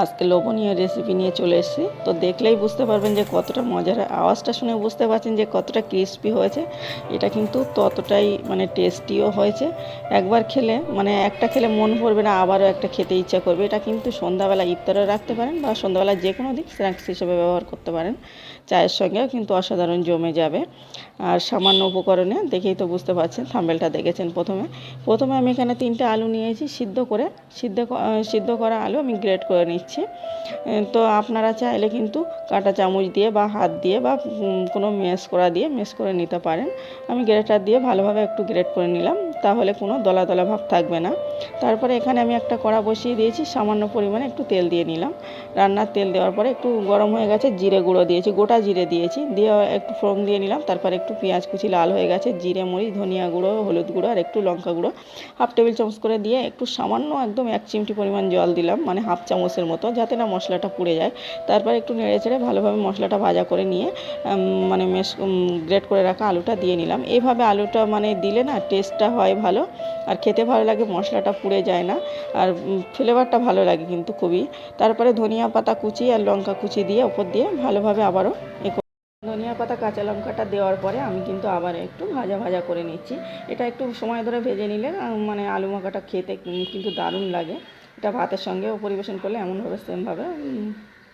আজকে লোভনীয় রেসিপি নিয়ে চলে এসেছি। তো দেখলেই বুঝতে পারবেন যে কতটা মজার, আওয়াজটা শুনে বুঝতে পারছেন যে কতটা ক্রিস্পি হয়েছে। এটা কিন্তু ততটাই মানে টেস্টিও হয়েছে। একবার খেলে মানে একটা খেলে মন ভরবে না, আবারও একটা খেতে ইচ্ছা করবে। এটা কিন্তু সন্ধ্যাবেলা ইফতারও রাখতে পারেন বা সন্ধ্যাবেলা যে কোনো দিন স্ন্যাক্স হিসেবে ব্যবহার করতে পারেন। চায়ের সঙ্গেও কিন্তু অসাধারণ জমে যাবে। আর সামান্য উপকরণে দেখেই তো বুঝতে পারছেন, থাম্বেলটা দেখেছেন। প্রথমে আমি এখানে 3টে আলু নিয়েছি সিদ্ধ করা আলু আমি গ্রেট করে নিচ্ছি। তো আপনারা চাইলে কিন্তু কাঁটা চামচ দিয়ে বা হাত দিয়ে বা কোনো মেশ করে নিতে পারেন। আমি গ্রেটার দিয়ে ভালোভাবে একটু গ্রেট করে নিলাম, তাহলে কোনো দলা দলা ভাব থাকবে না। তারপরে এখানে আমি একটা কড়া বসিয়ে দিয়েছি, সামান্য পরিমাণে একটু তেল দিয়ে নিলাম। রান্নার তেল দেওয়ার পরে একটু গরম হয়ে গেছে, জিরে গুঁড়ো দিয়েছি, গোটা জিরে দিয়েছি, দিয়ে একটু ফোড়ন দিয়ে নিলাম। তারপরে একটু পেঁয়াজ কুচি লাল হয়ে গেছে, জিরে মরিচ ধনিয়া গুঁড়ো হলুদ গুঁড়ো আর একটু লঙ্কা গুঁড়ো হাফ টেবিল চামচ করে দিয়ে একটু সামান্য একদম 1 চিমটি পরিমাণ জল দিলাম, মানে হাফ চামচের মতো, যাতে না মশলাটা পুড়ে যায়। তারপর একটু নেড়ে চেড়ে ভালোভাবে মশলাটা ভাজা করে নিয়ে মানে গ্রেট করে রাখা আলুটা দিয়ে নিলাম। এইভাবে আলুটা মানে দিলে না টেস্টটা হয় ভালো, আর খেতে ভালো লাগে, মশলাটা পুড়ে যায় না, আর ফ্লেভারটা ভালো লাগে কিন্তু খুবই। তারপরে ধনিয়া পাতা কুচি আর লঙ্কা কুচি দিয়ে ওপর দিয়ে ভালোভাবে আবারও ধনিয়া পাতা কাঁচা লঙ্কাটা দেওয়ার পরে আমি কিন্তু আবার একটু ভাজা ভাজা করে নিচ্ছি। এটা একটু সময় ধরে ভেজে নিলে মানে আলু মাখাটা খেতে কিন্তু দারুণ লাগে। এটা ভাতের সঙ্গেও পরিবেশন করলে এমনভাবে সেমভাবে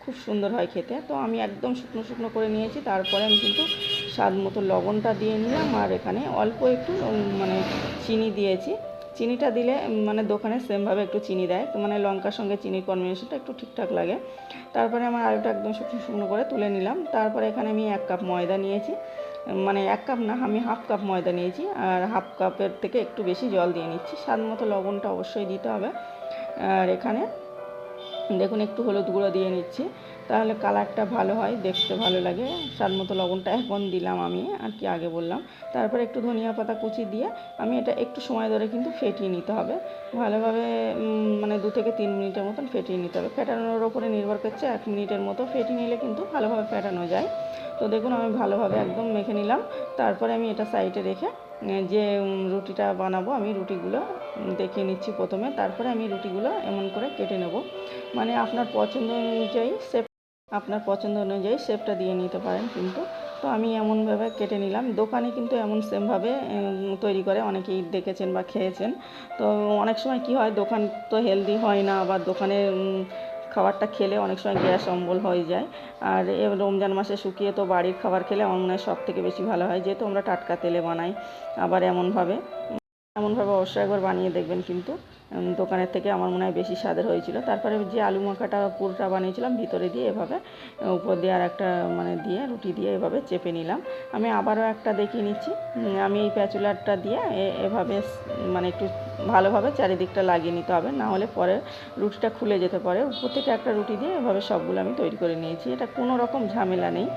খুব সুন্দর হয় খেতে। তো আমি একদম শুকনো শুকনো করে নিয়েছি। তারপরে আমি কিন্তু স্বাদ মতো লবণটা দিয়ে নিলাম, আর এখানে অল্প একটু মানে চিনি দিয়েছি। চিনিটা দিলে মানে দোকানে সেমভাবে একটু চিনি দেয়, মানে লঙ্কার সঙ্গে চিনির কম্বিনেশনটা একটু ঠিকঠাক লাগে। তারপরে আমার আলুটা একদম শুকনো শুকনো করে তুলে নিলাম। তারপরে এখানে আমি 1 কাপ ময়দা নিয়েছি, মানে 1 কাপ না, আমি হাফ কাপ ময়দা নিয়েছি, আর হাফ কাপের থেকে একটু বেশি জল দিয়ে নিচ্ছি। স্বাদ মতো লবণটা অবশ্যই দিতে হবে। আর এখানে দেখুন একটু হলুদ গুঁড়ো দিয়ে নিচ্ছি, তাহলে কালারটা ভালো হয়, দেখতে ভালো লাগে। স্বাদ মতো লবণটা এখন দিলাম আমি, আর কি আগে বললাম। তারপরে একটু ধনিয়া পাতা কুচি দিয়ে আমি এটা একটু সময় ধরে কিন্তু ফেটিয়ে নিতে হবে ভালোভাবে, মানে 2 থেকে 3 মিনিটের মতন ফেটিয়ে নিতে হবে। ফেটানোর ওপরে নির্ভর করছে, 1 মিনিটের মতো ফেটিয়ে নিলে কিন্তু ভালোভাবে ফেটানো যায়। তো দেখুন আমি ভালোভাবে একদম মেখে নিলাম। তারপরে আমি এটা সাইডে রেখে যে রুটিটা বানাবো, আমি রুটিগুলো দেখিয়ে নিচ্ছি প্রথমে। তারপরে আমি রুটিগুলো এমন করে কেটে নেব, মানে আপনার পছন্দ অনুযায়ী শেপটা দিয়ে নিতে পারেন কিন্তু। তো আমি এমনভাবে কেটে নিলাম। দোকানে কিন্তু এমন সেমভাবে তৈরি করে, অনেকেই দেখেছেন বা খেয়েছেন। তো অনেক সময় কি হয়, দোকান তো হেলদি হয় না, আবার দোকানে খাবারটা খেলে অনেক সময় গ্যাস অম্বল হয়ে যায়। আর রমজান মাসে শুকিয়ে তো বাড়ির খাবার খেলে আমার মনে হয় সব থেকে বেশি ভালো হয়, যেহেতু আমরা টাটকা তেলে বানাই। আবার এমনভাবে অবশ্যই একবার বানিয়ে দেখবেন কিন্তু, দোকানের থেকে আমার মনে হয় বেশি স্বাদের হয়েছিল। তারপরে যে আলু মাখাটা পুরটা বানিয়েছিলাম ভিতরে দিয়ে এভাবে উপর দিয়ে আর একটা মানে দিয়ে রুটি দিয়ে এভাবে চেপে নিলাম। আমি আবারও একটা দেখিয়ে নিচ্ছি। আমি এই প্যাচুলারটা দিয়ে এভাবে মানে একটু ভালোভাবে চারিদিকটা লাগিয়ে নিতে হবে, না হলে পরে রুটিটা খুলে যেতে পারে। উপর থেকে একটা রুটি দিয়ে এভাবে সবগুলো আমি তৈরি করে নিয়েছি। এটা কোনো রকম ঝামেলা নেই,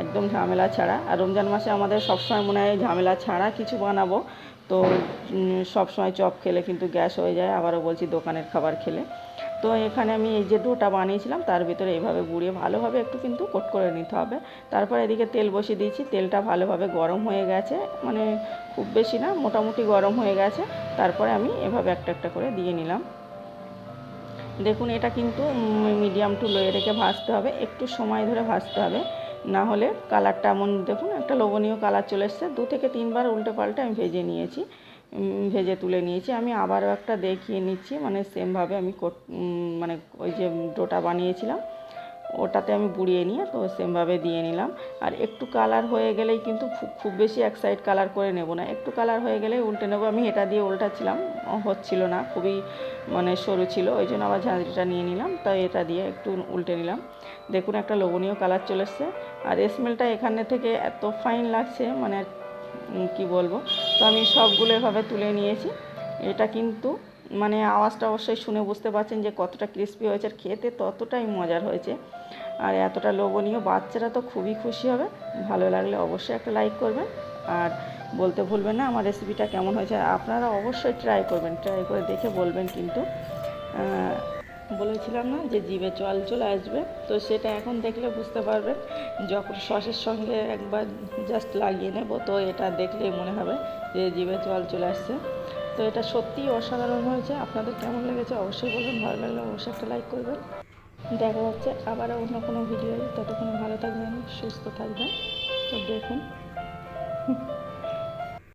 একদম ঝামেলা ছাড়া। আর রমজান মাসে আমাদের সবসময় মনে হয় ঝামেলা ছাড়া কিছু বানাবো। তো সব সময় চপ খেলে কিন্তু গ্যাস হয়ে যায়, আবারও বলছি দোকানের খাবার খেলে। তো এখানে আমি এই যে ডোটা বানিয়েছিলাম তার ভিতরে এইভাবে গুঁড়িয়ে ভালোভাবে একটু কিন্তু কোট করে নিতে হবে। তারপর এদিকে তেল বসিয়ে দিয়েছি, তেলটা ভালোভাবে গরম হয়ে গেছে, মানে খুব বেশি না, মোটামুটি গরম হয়ে গেছে। তারপরে আমি এভাবে একটা একটা করে দিয়ে নিলাম। দেখুন এটা কিন্তু মিডিয়াম টু লোয়ে রেখে ভাজতে হবে, একটু সময় ধরে ভাজতে হবে, না হলে কালারটা এমন দেখুন একটা লোভনীয় কালার চলে এসছে। 2 থেকে 3 বার উল্টে পাল্টে আমি ভেজে তুলে নিয়েছি। আমি আবারও একটা দেখিয়ে নিচ্ছি, মানে সেমভাবে আমি মানে ওই যে ডোটা বানিয়েছিলাম ওটাতে আমি বুড়িয়ে নিয়ে তো সেমভাবে দিয়ে নিলাম। আর একটু কালার হয়ে গেলেই কিন্তু খুব বেশি এক সাইড কালার করে নেব না, একটু কালার হয়ে গেলেই উল্টে নেব। আমি এটা দিয়ে উল্টাচ্ছিলাম, হচ্ছিল না, খুবই মানে সরু ছিল, ওই জন্য আবার ঝাঁঝরিটা নিয়ে নিলাম, তাই এটা দিয়ে একটু উল্টে নিলাম। দেখুন একটা লোভনীয় কালার চলে এসছে, আর স্মেলটা এখানে থেকে এত ফাইন লাগছে, মানে কি বলবো। তো আমি সবগুলো এভাবে তুলে নিয়েছি। এটা কিন্তু মানে আওয়াজটা অবশ্যই শুনে বুঝতে পারছেন যে কতটা ক্রিস্পি হয়েছে, আর খেতে ততটাই মজার হয়েছে, আর এতটা লোভনীয়। বাচ্চারা তো খুবই খুশি হবে। ভালো লাগলে অবশ্যই একটা লাইক করবেন, আর বলতে ভুলবেন না আমার রেসিপিটা কেমন হয়েছে। আপনারা অবশ্যই ট্রাই করবেন, ট্রাই করে দেখে বলবেন কিন্তু। বলেছিলাম না যে জিভে জল চলে আসবে, তো সেটা এখন দেখলে বুঝতে পারবেন। যখন সসের সঙ্গে একবার জাস্ট লাগিয়ে নেব, তো এটা দেখলেই মনে হবে যে জিভে জল চলে আসছে। তো এটা সত্যিই অসাধারণ হয়েছে। আপনাদের কেমন লেগেছে অবশ্যই বলবেন, ভালো লাগলে অবশ্যই একটা লাইক করবেন। দেখা হচ্ছে আবার অন্য কোনো ভিডিও, ততক্ষণে ভালো থাকবেন, সুস্থ থাকবেন। তো দেখুন